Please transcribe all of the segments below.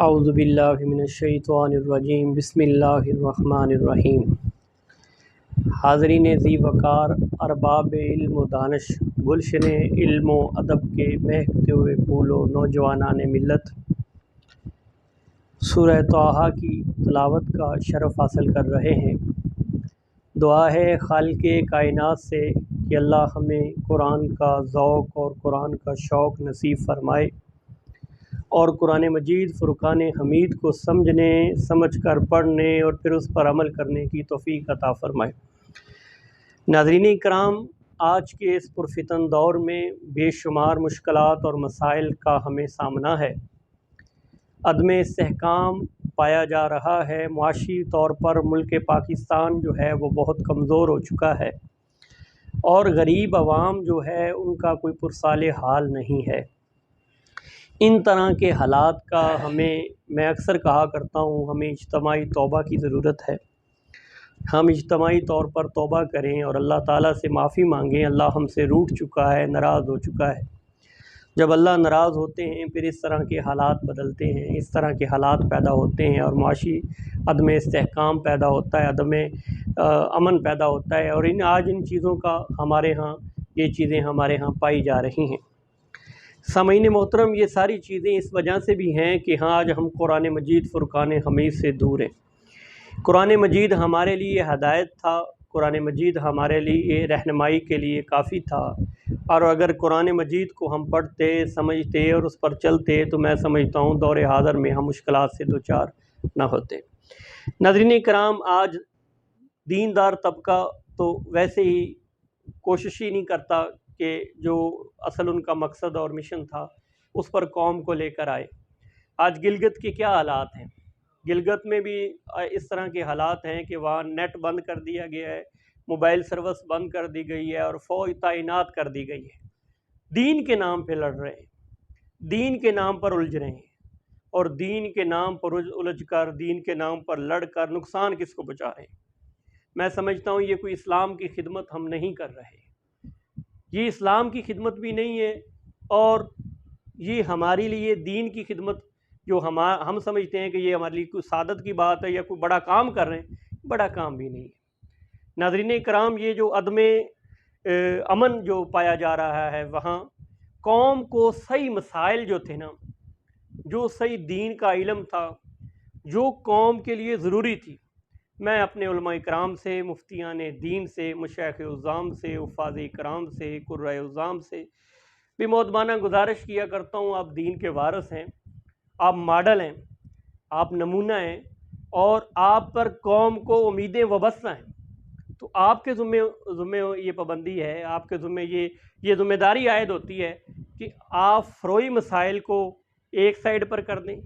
اعوذ باللہ من الشیطان الرجیم بسم اللہ الرحمن الرحیم۔ حاضرین ذی وقار، ارباب علم و دانش، گلشن علم و ادب کے مہکتے ہوئے پھول و نوجوانان ملت، سورہ طٰہٰ کی تلاوت کا شرف حاصل کر رہے ہیں۔ دعا ہے خالق کائنات سے کہ اللہ ہمیں قرآن کا ذوق اور قرآن کا شوق نصیب فرمائے اور قرآن مجید فرقان حمید کو سمجھنے، سمجھ کر پڑھنے اور پھر اس پر عمل کرنے کی توفیق عطا فرمائے۔ ناظرین کرام، آج کے اس پرفتن دور میں بے شمار مشکلات اور مسائل کا ہمیں سامنا ہے۔ عدم استحکام پایا جا رہا ہے۔ معاشی طور پر ملک پاکستان جو ہے وہ بہت کمزور ہو چکا ہے اور غریب عوام جو ہے ان کا کوئی پرسال حال نہیں ہے۔ ان طرح کے حالات کا میں اکثر کہا کرتا ہوں، ہمیں اجتماعی توبہ کی ضرورت ہے۔ ہم اجتماعی طور پر توبہ کریں اور اللہ تعالیٰ سے معافی مانگیں۔ اللہ ہم سے روٹھ چکا ہے، ناراض ہو چکا ہے۔ جب اللہ ناراض ہوتے ہیں پھر اس طرح کے حالات بدلتے ہیں، اس طرح کے حالات پیدا ہوتے ہیں اور معاشی عدم استحکام پیدا ہوتا ہے، عدم امن پیدا ہوتا ہے، اور آج ان چیزوں کا ہمارے ہاں یہ چیزیں ہمارے ہاں پائی جا رہی ہیں۔ سامعین محترم، یہ ساری چیزیں اس وجہ سے بھی ہیں کہ آج ہم قرآن مجید فرقان حمید سے دور ہیں۔ قرآن مجید ہمارے لیے ہدایت تھا، قرآن مجید ہمارے لیے رہنمائی کے لیے کافی تھا، اور اگر قرآن مجید کو ہم پڑھتے، سمجھتے اور اس پر چلتے تو میں سمجھتا ہوں دور حاضر میں ہم مشکلات سے دوچار نہ ہوتے۔ ناظرین کرام، آج دیندار طبقہ تو ویسے ہی کوشش ہی نہیں کرتا کہ جو اصل ان کا مقصد اور مشن تھا اس پر قوم کو لے کر آئے۔ آج گلگت کے کیا حالات ہیں؟ گلگت میں بھی اس طرح کے حالات ہیں کہ وہاں نیٹ بند کر دیا گیا ہے، موبائل سروس بند کر دی گئی ہے اور فوج تعینات کر دی گئی ہے۔ دین کے نام پہ لڑ رہے ہیں، دین کے نام پر الجھ رہے ہیں، اور دین کے نام پر الجھ کر، دین کے نام پر لڑ کر نقصان کس کو پہنچا رہے ہیں؟ میں سمجھتا ہوں یہ کوئی اسلام کی خدمت ہم نہیں کر رہے، یہ اسلام کی خدمت بھی نہیں ہے، اور یہ ہمارے لیے دین کی خدمت جو ہم سمجھتے ہیں کہ یہ ہمارے لیے کوئی سعادت کی بات ہے یا کوئی بڑا کام کر رہے ہیں، بڑا کام بھی نہیں ہے۔ ناظرین کرام، یہ جو عدم امن جو پایا جا رہا ہے، وہاں قوم کو صحیح مسائل جو تھے نا، جو صحیح دین کا علم تھا، جو قوم کے لیے ضروری تھی، میں اپنے علماء کرام سے، مفتیان دین سے، مشائخ عظام سے، حفاظ کرام سے، قرۂ عظام سے بھی مؤدبانہ گزارش کیا کرتا ہوں۔ آپ دین کے وارث ہیں، آپ ماڈل ہیں، آپ نمونہ ہیں، اور آپ پر قوم کو امیدیں وابستہ ہیں، تو آپ کے ذمے یہ پابندی ہے، آپ کے ذمے یہ ذمہ داری عائد ہوتی ہے کہ آپ فروئی مسائل کو ایک سائڈ پر کر دیں،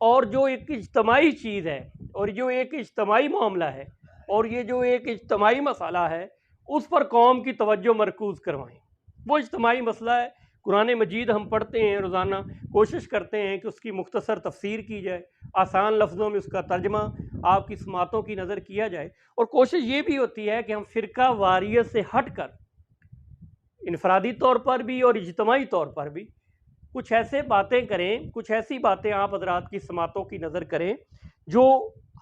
اور جو ایک اجتماعی چیز ہے، اور جو ایک اجتماعی معاملہ ہے، اور یہ جو ایک اجتماعی مسئلہ ہے، اس پر قوم کی توجہ مرکوز کروائیں۔ وہ اجتماعی مسئلہ ہے، قرآن مجید ہم پڑھتے ہیں روزانہ، کوشش کرتے ہیں کہ اس کی مختصر تفسیر کی جائے، آسان لفظوں میں اس کا ترجمہ آپ کی سماعتوں کی نظر کیا جائے، اور کوشش یہ بھی ہوتی ہے کہ ہم فرقہ واریت سے ہٹ کر انفرادی طور پر بھی اور اجتماعی طور پر بھی کچھ ایسے باتیں کریں، کچھ ایسی باتیں آپ حضرات کی سماعتوں کی نظر کریں جو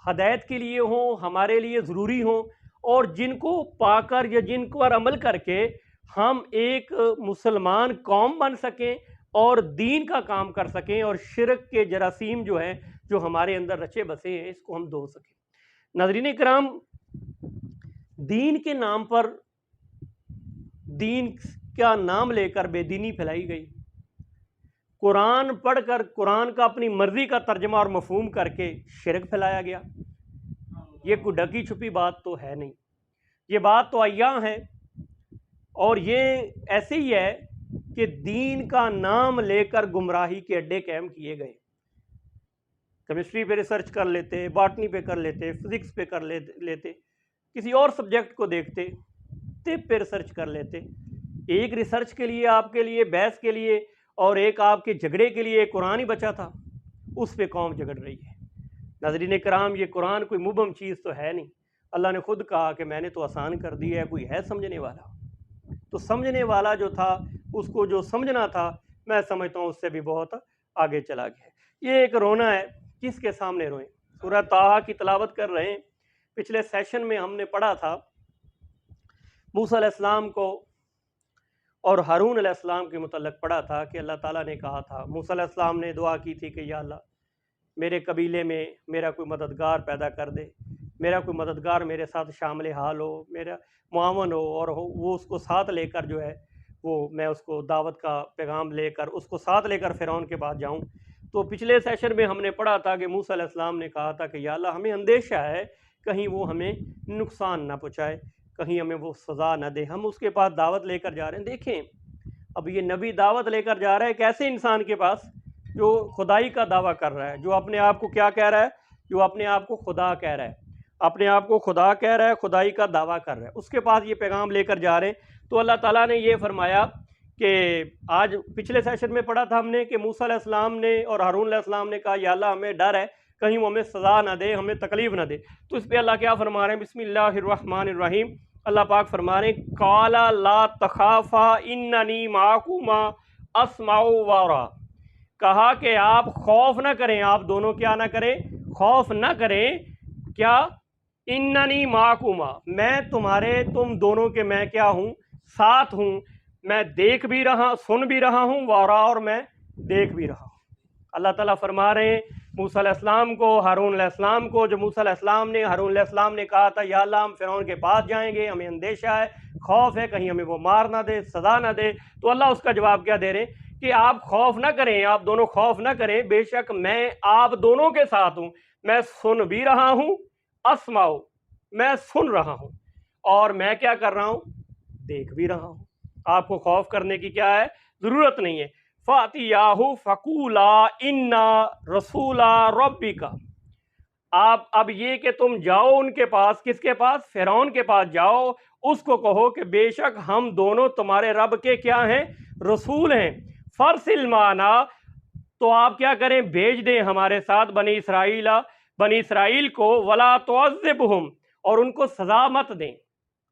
ہدایت کے لیے ہوں، ہمارے لیے ضروری ہوں، اور جن کو پا کر یا جن پر عمل کر کے ہم ایک مسلمان قوم بن سکیں اور دین کا کام کر سکیں، اور شرک کے جراثیم جو ہیں جو ہمارے اندر رچے بسے ہیں اس کو ہم دھو سکیں۔ ناظرین کرام، دین کے نام پر، دین کا نام لے کر بے دینی پھیلائی گئی، قرآن پڑھ کر قرآن کا اپنی مرضی کا ترجمہ اور مفہوم کر کے شرک پھیلایا گیا۔ یہ کوئی ڈھکی چھپی بات تو ہے نہیں، یہ بات تو عیاں ہے، اور یہ ایسے ہی ہے کہ دین کا نام لے کر گمراہی کے اڈے قائم کیے گئے۔ کیمسٹری پہ ریسرچ کر لیتے، باٹنی پہ کر لیتے، فزکس پہ کر لیتے، کسی اور سبجیکٹ کو دیکھتے، طب پہ ریسرچ کر لیتے۔ ایک ریسرچ کے لیے، آپ کے لیے، بحث کے لیے، اور ایک آپ کے جھگڑے کے لیے قرآن ہی بچا تھا، اس پہ قوم جھگڑ رہی ہے۔ ناظرین کرام، یہ قرآن کوئی مبہم چیز تو ہے نہیں۔ اللہ نے خود کہا کہ میں نے تو آسان کر دیا ہے، کوئی ہے سمجھنے والا؟ تو سمجھنے والا جو تھا، اس کو جو سمجھنا تھا، میں سمجھتا ہوں اس سے بھی بہت آگے چلا گیا۔ یہ ایک رونا ہے کس کے سامنے روئیں؟ سورہ طٰہٰ کی تلاوت کر رہے ہیں۔ پچھلے سیشن میں ہم نے پڑھا تھا موسیٰ علیہ السلام کو اور ہارون علیہ السلام کے متعلق پڑھا تھا کہ اللہ تعالیٰ نے کہا تھا، موسیٰ علیہ السلام نے دعا کی تھی کہ یا اللہ میرے قبیلے میں میرا کوئی مددگار پیدا کر دے، میرا کوئی مددگار میرے ساتھ شامل حال ہو، میرا معاون ہو، اور وہ اس کو ساتھ لے کر جو ہے وہ میں اس کو دعوت کا پیغام لے کر اس کو ساتھ لے کر فرعون کے پاس جاؤں۔ تو پچھلے سیشن میں ہم نے پڑھا تھا کہ موسیٰ علیہ السلام نے کہا تھا کہ یا اللہ ہمیں اندیشہ ہے کہیں وہ ہمیں نقصان نہ پہنچائے، کہیں ہمیں وہ سزا نہ دے، ہم اس کے پاس دعوت لے کر جا رہے ہیں۔ دیکھیں اب یہ نبی دعوت لے کر جا رہا ہے ایک ایسے انسان کے پاس جو خدائی کا دعویٰ کر رہا ہے، جو اپنے آپ کو کیا کہہ رہا ہے؟ جو اپنے آپ کو خدا کہہ رہا ہے، اپنے آپ کو خدا کہہ رہا ہے، خدائی کا دعویٰ کر رہا ہے، اس کے پاس یہ پیغام لے کر جا رہے ہیں۔ تو اللہ تعالیٰ نے یہ فرمایا کہ آج پچھلے سیشن میں پڑھا تھا ہم نے کہ موسیٰ علیہ السلام نے اور ہارون علیہ السلام نے کہا یا اللہ ہمیں ڈر ہے کہیں وہ ہمیں سزا نہ دے، ہمیں تکلیف نہ دے۔ تو اس پہ اللہ کیا فرما رہے ہیں؟ بسم اللہ الرحمن الرحیم، اللہ پاک فرما رہے ہیں قال لا تخافا اننی معکما اسمع و ارا، کہا کہ آپ خوف نہ کریں، آپ دونوں کیا نہ کریں؟ خوف نہ کریں۔ کیا؟ اننی معکما، میں تمہارے تم دونوں کے میں کیا ہوں؟ ساتھ ہوں، میں دیکھ بھی رہا سن بھی رہا ہوں، وارا اور میں دیکھ بھی رہا ہوں۔ اللہ تعالیٰ فرما رہے ہیں موسیٰ علیہ السلام کو، ہارون علیہ السلام کو، جو موسیٰ علیہ السلام نے ہارون علیہ السلام نے کہا تھا یا اللہ ہم فرعون کے پاس جائیں گے، ہمیں اندیشہ ہے، خوف ہے کہیں ہمیں وہ مار نہ دے، سزا نہ دے۔ تو اللہ اس کا جواب کیا دے رہے ہیں کہ آپ خوف نہ کریں، آپ دونوں خوف نہ کریں، بے شک میں آپ دونوں کے ساتھ ہوں، میں سن بھی رہا ہوں، اسمعو میں سن رہا ہوں، اور میں کیا کر رہا ہوں؟ دیکھ بھی رہا ہوں۔ آپ کو خوف کرنے کی کیا ہے؟ ضرورت نہیں ہے۔ فَأْتِيَاهُ فَقُولَا إِنَّا رَسُولَ رَبِّكَ، آپ اب یہ کہ تم جاؤ ان کے پاس، کس کے پاس؟ فرعون کے پاس جاؤ، اس کو کہو کہ بے شک ہم دونوں تمہارے رب کے کیا ہیں؟ رسول ہیں۔ فَرْسِلْ مَعَنَا، تو آپ کیا کریں؟ بھیج دیں ہمارے ساتھ بنی اسرائیل کو، وَلَا تُعَذِّبْهُمْ، اور ان کو سزا مت دیں۔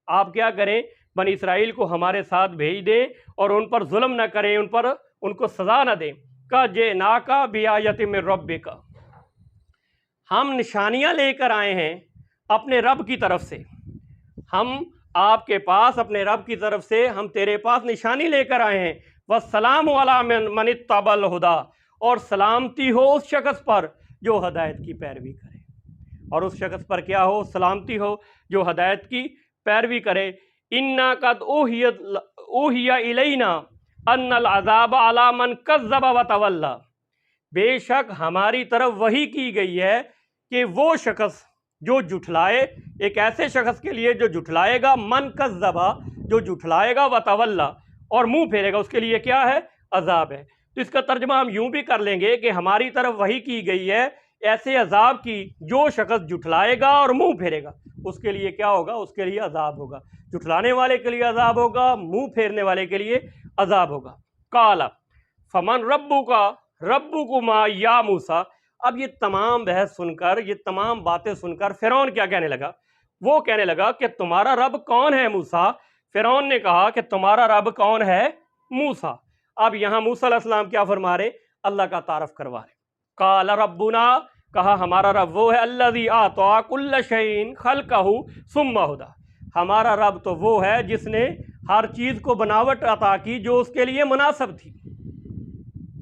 آپ کیا کریں؟ بنی اسرائیل کو ہمارے ساتھ بھیج دیں اور ان پر ظلم نہ کریں، ان کو سزا نہ دیں۔ کَجِئْنَاکَ بِآیَةٍ مِّن رَبِّکَ، ہم نشانیاں لے کر آئے ہیں اپنے رب کی طرف سے، ہم آپ کے پاس اپنے رب کی طرف سے ہم تیرے پاس نشانی لے کر آئے ہیں۔ وَالسَّلَامُ عَلَىٰ مَنِ اتَّبَعَ الْهُدَىٰ، اور سلامتی ہو اس شخص پر جو ہدایت کی پیروی کرے، اور اس شخص پر کیا ہو؟ سلامتی ہو جو ہدایت کی پیروی کرے۔ اِنَّا قَدْ أُوحِیَ إِلَيْنَا أَنَّ الْعَذَابَ عَلَىٰ مَنْ كَذَّبَ وَتَوَلَّىٰ، بے شک ہماری طرف وحی کی گئی ہے کہ وہ شخص جو جھٹلائے، ایک ایسے شخص کے لیے جو جھٹلائے گا، من کذبا، جو جھٹلائے گا، وتولا، اور منہ پھیرے گا، اس کے لیے کیا ہے؟ عذاب ہے۔ تو اس کا ترجمہ ہم یوں بھی کر لیں گے کہ ہماری طرف وحی کی گئی ہے ایسے عذاب کی، جو شخص جھٹلائے گا اور منہ پھیرے گا اس کے لیے کیا ہوگا؟ اس کے لیے عذاب ہوگا۔ جھٹلانے والے کے لیے عذاب ہوگا، منہ پھیرنے والے کے لیے عذاب ہوگا۔ قال فمن ربکما یا موسیٰ، اب یہ تمام بحث سن کر، یہ تمام باتیں سن کر فرعون کیا کہنے لگا؟ وہ کہنے لگا کہ تمہارا رب کون ہے موسیٰ؟ فرعون نے کہا کہ تمہارا رب کون ہے؟ موسیٰ۔ اب یہاں موسیٰ علیہ السلام کیا فرما رہے؟ اللہ کا تعارف کروا رہے۔ قال ربنا، کہا ہمارا رب وہ ہے الذی اعطى كل شيء خلقه ثم هدى، ہمارا رب تو وہ ہے جس نے ہر چیز کو بناوٹ عطا کی جو اس کے لیے مناسب تھی،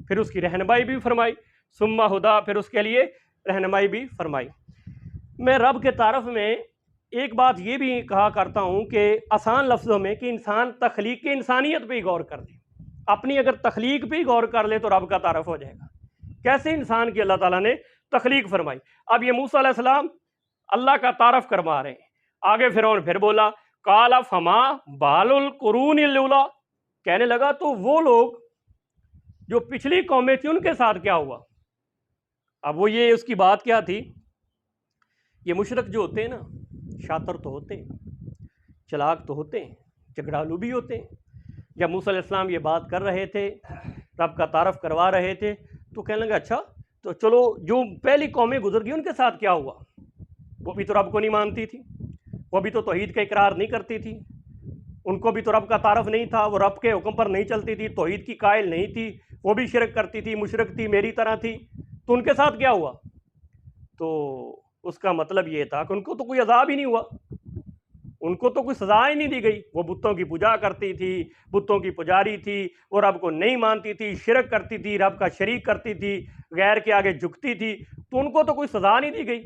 پھر اس کی رہنمائی بھی فرمائی، ثم ہدا، پھر اس کے لیے رہنمائی بھی فرمائی۔ میں رب کے تعارف میں ایک بات یہ بھی کہا کرتا ہوں کہ آسان لفظوں میں کہ انسان تخلیق کی انسانیت پہ ہی غور کر دے، اپنی اگر تخلیق پہ ہی غور کر لے تو رب کا تعارف ہو جائے گا۔ کیسے انسان کی اللہ تعالیٰ نے تخلیق فرمائی۔ اب یہ موسیٰ علیہ السلام اللہ کا تعارف کروا رہے ہیں۔ آگے فرعون پھر بولا قال فما بال القرون الاولی، کہنے لگا تو وہ لوگ جو پچھلی قومیں تھیں ان کے ساتھ کیا ہوا؟ اب وہ یہ اس کی بات کیا تھی؟ یہ مشرک جو ہوتے ہیں نا، شاطر تو ہوتے ہیں، چلاک تو ہوتے ہیں، جھگڑالو بھی ہوتے ہیں۔ جب موسیٰ علیہ السلام یہ بات کر رہے تھے، رب کا تعارف کروا رہے تھے، تو کہنے لگا اچھا تو چلو جو پہلی قومیں گزر گئی ان کے ساتھ کیا ہوا؟ وہ بھی تو رب کو نہیں مانتی تھی، وہ بھی تو توحید کا اقرار نہیں کرتی تھی، ان کو بھی تو رب کا تعارف نہیں تھا، وہ رب کے حکم پر نہیں چلتی تھی، توحید کی قائل نہیں تھی، وہ بھی شرک کرتی تھی، مشرک تھی، میری طرح تھی، تو ان کے ساتھ کیا ہوا؟ تو اس کا مطلب یہ تھا کہ ان کو تو کوئی عذاب ہی نہیں ہوا، ان کو تو کوئی سزا ہی نہیں دی گئی۔ وہ بتوں کی پوجا کرتی تھی، بتوں کی پجاری تھی، وہ رب کو نہیں مانتی تھی، شرک کرتی تھی، رب کا شریک کرتی تھی، غیر کے آگے جھکتی تھی، تو ان کو تو کوئی سزا نہیں دی گئی۔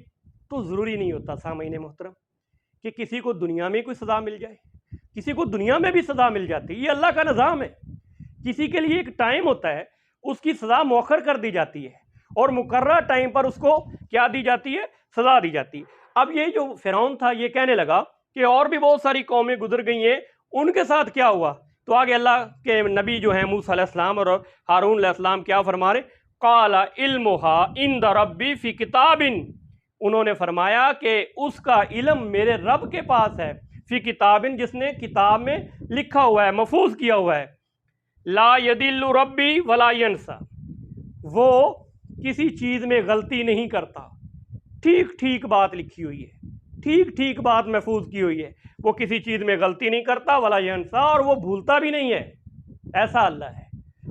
تو ضروری نہیں ہوتا سامعین محترم کہ کسی کو دنیا میں کوئی سزا مل جائے، کسی کو دنیا میں بھی سزا مل جاتی ہے، یہ اللہ کا نظام ہے۔ کسی کے لیے ایک ٹائم ہوتا ہے، اس کی سزا مؤخر کر دی جاتی ہے، اور مقررہ ٹائم پر اس کو کیا دی جاتی ہے؟ سزا دی جاتی ہے۔ اب یہ جو فرعون تھا یہ کہنے لگا کہ اور بھی بہت ساری قومیں گزر گئی ہیں، ان کے ساتھ کیا ہوا؟ تو آگے اللہ کے نبی جو ہیں موسیٰ علیہ السلام اور ہارون علیہ السلام کیا فرما رہے؟ قال علمها عند ربی فی کتاب، انہوں نے فرمایا کہ اس کا علم میرے رب کے پاس ہے، فی کتاب، جس نے کتاب میں لکھا ہوا ہے، محفوظ کیا ہوا ہے۔ لا یدل ربی ولا ینسا، وہ کسی چیز میں غلطی نہیں کرتا، ٹھیک ٹھیک بات لکھی ہوئی ہے، ٹھیک ٹھیک بات محفوظ کی ہوئی ہے، وہ کسی چیز میں غلطی نہیں کرتا، ولا ینسا، اور وہ بھولتا بھی نہیں ہے۔ ایسا اللہ ہے۔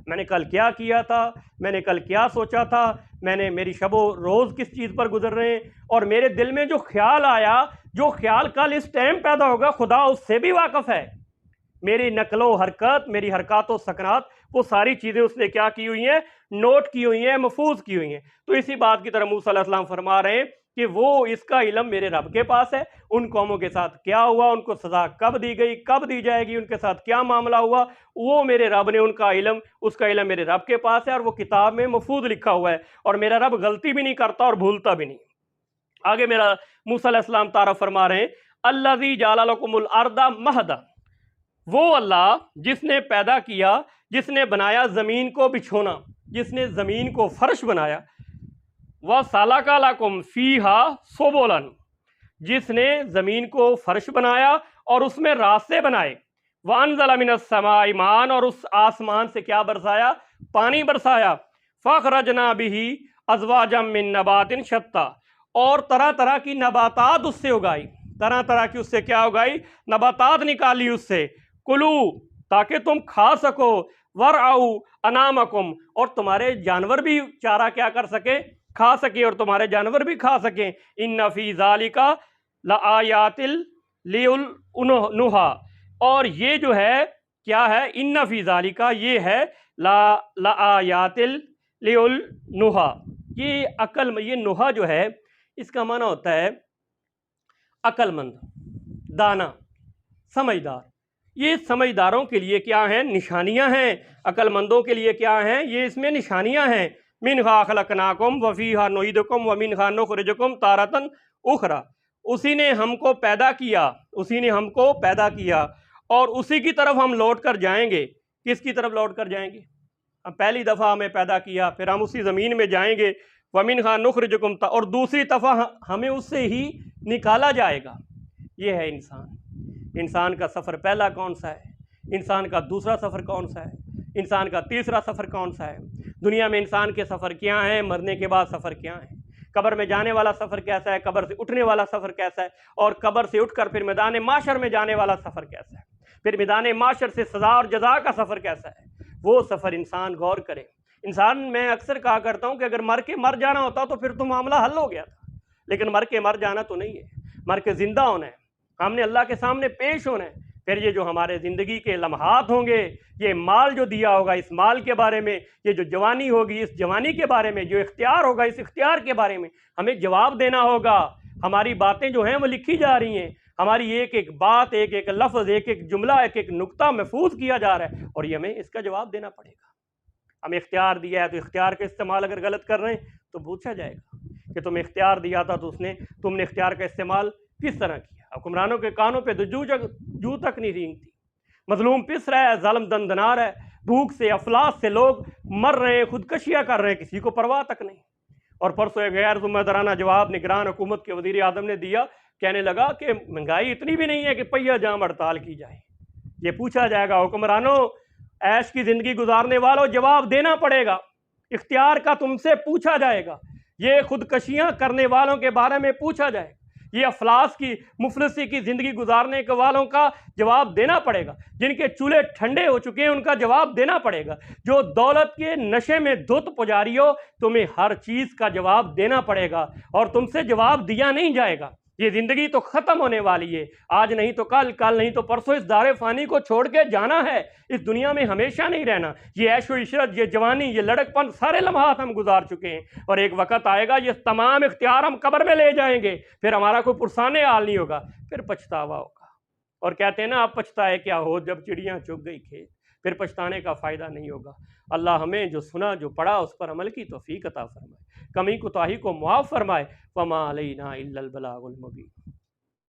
میں نے کل کیا تھا، میں نے کل کیا سوچا تھا، میری شب و روز کس چیز پر گزر رہے ہیں، اور میرے دل میں جو خیال آیا، جو خیال کل اس ٹائم پیدا ہوگا، خدا اس سے بھی واقف ہے۔ میری نقل و حرکت، میری حرکات و سکنات، وہ ساری چیزیں اس نے کیا کی ہوئی ہیں؟ نوٹ کی ہوئی ہیں، محفوظ کی ہوئی ہیں۔ تو اسی بات کی طرح موسیٰ علیہ السلام فرما رہے ہیں کہ وہ اس کا علم میرے رب کے پاس ہے، ان قوموں کے ساتھ کیا ہوا، ان کو سزا کب دی گئی، کب دی جائے گی، ان کے ساتھ کیا معاملہ ہوا، وہ میرے رب نے اس کا علم میرے رب کے پاس ہے، اور وہ کتاب میں محفوظ لکھا ہوا ہے، اور میرا رب غلطی بھی نہیں کرتا اور بھولتا بھی نہیں۔ آگے میرا موسیٰ علیہ السلام تعارف فرما رہے ہیں، الذی جعل لکم الارض مہدا، وہ اللہ جس نے پیدا کیا، جس نے بنایا زمین کو بچھونا، جس نے زمین کو فرش بنایا، وَسَلَكَ لَكُمْ فِيهَا سُبُلًا، جس نے زمین کو فرش بنایا اور اس میں راستے بنائے، وَأَنزَلَ مِنَ السَّمَاءِ مَاءً، اور اس آسمان سے کیا برسایا؟ پانی برسایا، فَأَخْرَجْنَا بِهِ أَزْوَاجًا مِّن نَبَاتٍ شَتَّىٰ، اور طرح طرح کی نباتات اس سے اگائی، طرح طرح کی اس سے کیا اگائی؟ نباتات نکالی اس سے، کلو، تاکہ تم کھا سکو، وَرْعَوْا أَنَامَكُمْ، اور تمہارے جانور بھی چارہ کیا کر سکے؟ کھا سکے، اور تمہارے جانور بھی کھا سکیں۔ اِنَّ فِي ذَلِكَ لَآيَاتٍ لِأُولِي، اور یہ جو ہے کیا ہے؟ اِنَّ فِي ذَلِكَ، یہ ہے لَآيَاتٍ لِأُولِي، یہ نُہَا جو ہے اس کا معنی ہوتا ہے عقل مند، دانا، سمجھدار۔ یہ سمجھداروں کے لیے کیا ہیں؟ نشانیاں ہیں۔ عقل مندوں کے لیے کیا ہیں؟ یہ اس میں نشانیاں ہیں۔ منہا خلقناکم وفیہا نعیدکم ومنہا نخرجکم تارۃ اخری، اسی نے ہم کو پیدا کیا، اسی نے ہم کو پیدا کیا، اور اسی کی طرف ہم لوٹ کر جائیں گے۔ کس کی طرف لوٹ کر جائیں گے؟ اب پہلی دفعہ ہمیں پیدا کیا، پھر ہم اسی زمین میں جائیں گے، ومنہا نخرجکم، اور دوسری دفعہ ہمیں اس سے ہی نکالا جائے گا۔ یہ ہے انسان۔ انسان کا سفر پہلا کون سا ہے؟ انسان کا دوسرا سفر کون سا ہے؟ انسان کا تیسرا سفر کون سا ہے؟ دنیا میں انسان کے سفر کیا ہیں؟ مرنے کے بعد سفر کیا ہیں؟ قبر میں جانے والا سفر کیسا ہے؟ قبر سے اٹھنے والا سفر کیسا ہے؟ اور قبر سے اٹھ کر پھر میدان معاشر میں جانے والا سفر کیسا ہے؟ پھر میدان معاشر سے سزا اور جزا کا سفر کیسا ہے؟ وہ سفر انسان غور کرے۔ انسان، میں اکثر کہا کرتا ہوں کہ اگر مر کے مر جانا ہوتا تو پھر تو معاملہ حل ہو گیا تھا، لیکن مر کے مر جانا تو نہیں ہے، مر کے زندہ ہونا ہے، ہم نے اللہ کے سامنے پیش ہونا ہے۔ پھر یہ جو ہمارے زندگی کے لمحات ہوں گے، یہ مال جو دیا ہوگا اس مال کے بارے میں، یہ جو جوانی ہوگی اس جوانی کے بارے میں، جو اختیار ہوگا اس اختیار کے بارے میں ہمیں جواب دینا ہوگا۔ ہماری باتیں جو ہیں وہ لکھی جا رہی ہیں، ہماری ایک ایک بات، ایک ایک لفظ، ایک ایک جملہ، ایک ایک نقطہ محفوظ کیا جا رہا ہے، اور یہ ہمیں اس کا جواب دینا پڑے گا۔ ہمیں اختیار دیا ہے تو اختیار کا استعمال اگر غلط کر رہے ہیں تو پوچھا جائے گا کہ تمہیں اختیار دیا تھا تو تم نے اختیار کا استعمال کس طرح کیا؟ حکمرانوں کے کانوں پہ تو جو تک نہیں رینگتی، مظلوم پس رہا ہے، ظالم دندنار ہے، بھوک سے افلاس سے لوگ مر رہے ہیں، خودکشیاں کر رہے ہیں، کسی کو پرواہ تک نہیں۔ اور پرسوں ایک غیر ذمہ دارانہ جواب نگران حکومت کے وزیر اعظم نے دیا، کہنے لگا کہ مہنگائی اتنی بھی نہیں ہے کہ پہیہ جام ہڑتال کی جائے۔ یہ پوچھا جائے گا، حکمرانوں، عیش کی زندگی گزارنے والوں، جواب دینا پڑے گا، اختیار کا تم سے پوچھا جائے گا، یہ خودکشیاں کرنے والوں کے بارے میں پوچھا جائے گا یہ افلاس کی مفلسی کی زندگی گزارنے کے والوں کا جواب دینا پڑے گا، جن کے چولہے ٹھنڈے ہو چکے ہیں ان کا جواب دینا پڑے گا، جو دولت کے نشے میں دھت پجاری ہو تمہیں ہر چیز کا جواب دینا پڑے گا اور تم سے جواب دیا نہیں جائے گا۔ یہ زندگی تو ختم ہونے والی ہے، آج نہیں تو کل، کل نہیں تو پرسوں اس دار فانی کو چھوڑ کے جانا ہے، اس دنیا میں ہمیشہ نہیں رہنا۔ یہ عیش و عشرت، یہ جوانی، یہ لڑک پن، سارے لمحات ہم گزار چکے ہیں اور ایک وقت آئے گا یہ تمام اختیار ہم قبر میں لے جائیں گے، پھر ہمارا کوئی پرسانے حال نہیں ہوگا، پھر پچھتاوا ہوگا۔ اور کہتے ہیں نا اب پچھتائے کیا ہو جب چڑیاں چگ گئی کھیت، پھر پچھتانے کا فائدہ نہیں ہوگا۔ اللہ ہمیں جو سنا جو پڑھا اس پر عمل کی توفیق عطا فرمائے، کمی کوتاہی کو معاف فرمائے۔ وما علینا الا البلاغ المبین۔